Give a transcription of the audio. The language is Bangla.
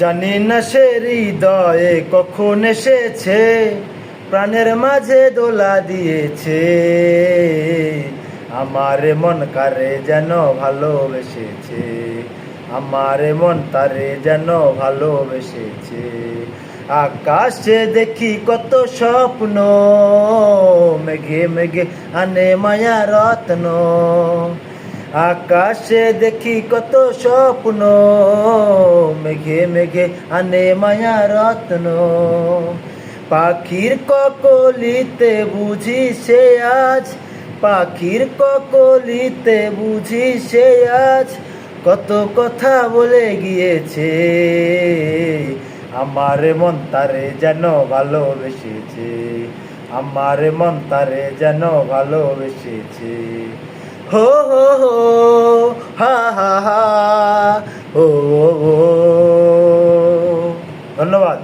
জানি না সে হৃদয়ে কখন এসেছে, প্রাণের মাঝে দোলা দিয়েছে। আমার মন কারে যেন ভালোবেসেছে, আমার মন তারে যেন ভালোবেসেছে। আকাশে দেখি কত স্বপ্ন, মেঘে মেঘে আনে মায়া রত্ন। আকাশে দেখি কত স্বপ্ন, মেঘে মেঘে আনে মায়া রত্ন। পাখির ককলিতে বুঝি সে আজ, পাখির ককলিতে বুঝি সে আজ কত কথা বলে গিয়েছে। আমার মন তারে যেন ভালোবেসেছে, আমার মন তারে যেন ভালোবেসেছে। হো হো হো, হা হা হা, ও। ধন্যবাদ।